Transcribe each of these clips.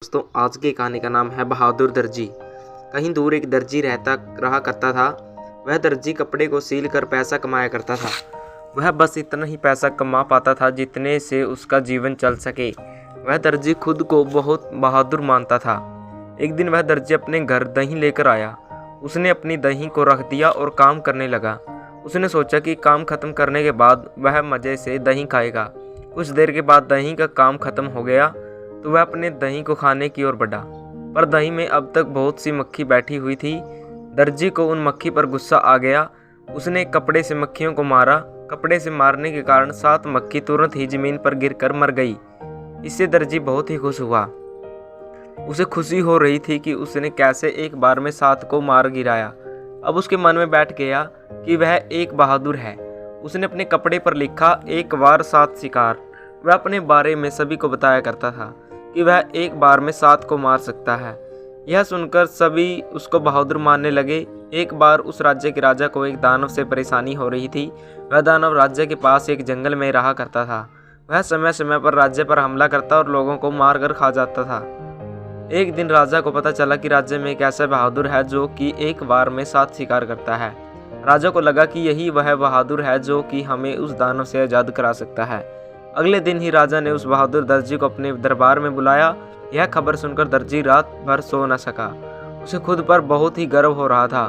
दोस्तों, आज की कहानी का नाम है बहादुर दर्जी। कहीं दूर एक दर्जी रहा करता था। वह दर्जी कपड़े को सील कर पैसा कमाया करता था। वह बस इतना ही पैसा कमा पाता था जितने से उसका जीवन चल सके। वह दर्जी खुद को बहुत बहादुर मानता था। एक दिन वह दर्जी अपने घर दही लेकर आया। उसने अपनी दही को रख दिया और काम करने लगा। उसने सोचा कि काम खत्म करने के बाद वह मज़े से दही खाएगा। कुछ देर के बाद दही का काम खत्म हो गया तो वह अपने दही को खाने की ओर बढ़ा, पर दही में अब तक बहुत सी मक्खी बैठी हुई थी। दर्जी को उन मक्खी पर गुस्सा आ गया। उसने कपड़े से मक्खियों को मारा। कपड़े से मारने के कारण 7 मक्खी तुरंत ही जमीन पर गिरकर मर गई। इससे दर्जी बहुत ही खुश हुआ। उसे खुशी हो रही थी कि उसने कैसे एक बार में 7 को मार गिराया। अब उसके मन में बैठ गया कि वह एक बहादुर है। उसने अपने कपड़े पर लिखा, एक बार 7 शिकार। वह अपने बारे में सभी को बताया करता था कि वह एक बार में 7 को मार सकता है। यह सुनकर सभी उसको बहादुर मानने लगे। एक बार उस राज्य के राजा को एक दानव से परेशानी हो रही थी। वह दानव राज्य के पास एक जंगल में रहा करता था। वह समय समय पर राज्य पर हमला करता और लोगों को मार कर खा जाता था। एक दिन राजा को पता चला कि राज्य में एक ऐसा बहादुर है जो कि एक बार में 7 शिकार करता है। राजा को लगा कि यही वह बहादुर है जो कि हमें उस दानव से आज़ाद करा सकता है। अगले दिन ही राजा ने उस बहादुर दर्जी को अपने दरबार में बुलाया। यह खबर सुनकर दर्जी रात भर सो न सका। उसे खुद पर बहुत ही गर्व हो रहा था।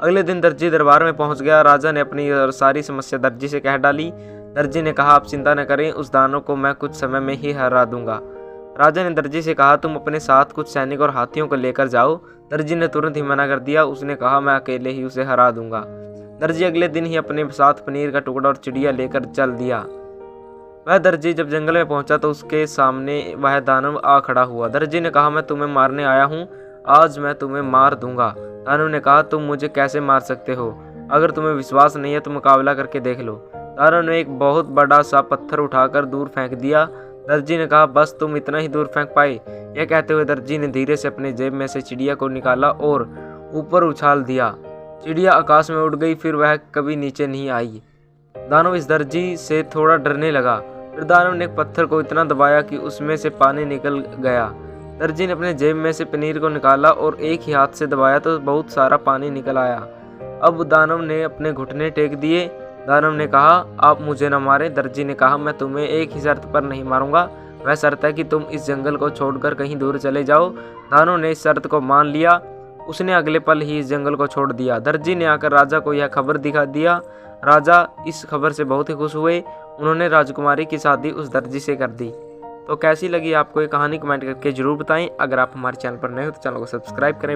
अगले दिन दर्जी दरबार में पहुंच गया। राजा ने अपनी सारी समस्या दर्जी से कह डाली। दर्जी ने कहा, आप चिंता न करें, उस दानव को मैं कुछ समय में ही हरा दूंगा। राजा ने दर्जी से कहा, तुम अपने साथ कुछ सैनिक और हाथियों को लेकर जाओ। दर्जी ने तुरंत ही मना कर दिया। उसने कहा, मैं अकेले ही उसे हरा दूंगा। दर्जी अगले दिन ही अपने साथ पनीर का टुकड़ा और चिड़िया लेकर चल दिया। वह दर्जी जब जंगल में पहुंचा तो उसके सामने वह दानव आ खड़ा हुआ। दर्जी ने कहा, मैं तुम्हें मारने आया हूं, आज मैं तुम्हें मार दूंगा। दानव ने कहा, तुम मुझे कैसे मार सकते हो? अगर तुम्हें विश्वास नहीं है तो मुकाबला करके देख लो। दानव ने एक बहुत बड़ा सा पत्थर उठाकर दूर फेंक दिया। दर्जी ने कहा, बस तुम इतना ही दूर फेंक पाए? यह कहते हुए दर्जी ने धीरे से अपने जेब में से चिड़िया को निकाला और ऊपर उछाल दिया। चिड़िया आकाश में उड़ गई, फिर वह कभी नीचे नहीं आई। दानव इस दर्जी से थोड़ा डरने लगा। फिर दानव ने एक पत्थर को इतना दबाया कि उसमें से पानी निकल गया। दर्जी ने अपने जेब में से पनीर को निकाला और एक ही हाथ से दबाया तो बहुत सारा पानी निकल आया। अब दानव ने अपने घुटने टेक दिए। दानव ने कहा, आप मुझे न मारें। दर्जी ने कहा, मैं तुम्हें एक ही शर्त पर नहीं मारूंगा। वह शर्त है कि तुम इस जंगल को छोड़कर कहीं दूर चले जाओ। दानव ने इस शर्त को मान लिया। उसने अगले पल ही इस जंगल को छोड़ दिया। दर्जी ने आकर राजा को यह खबर दिखा दिया। राजा इस खबर से बहुत ही खुश हुए। उन्होंने राजकुमारी की शादी उस दर्जी से कर दी। तो कैसी लगी आपको ये कहानी, कमेंट करके जरूर बताएं। अगर आप हमारे चैनल पर नए हो तो चैनल को सब्सक्राइब करें।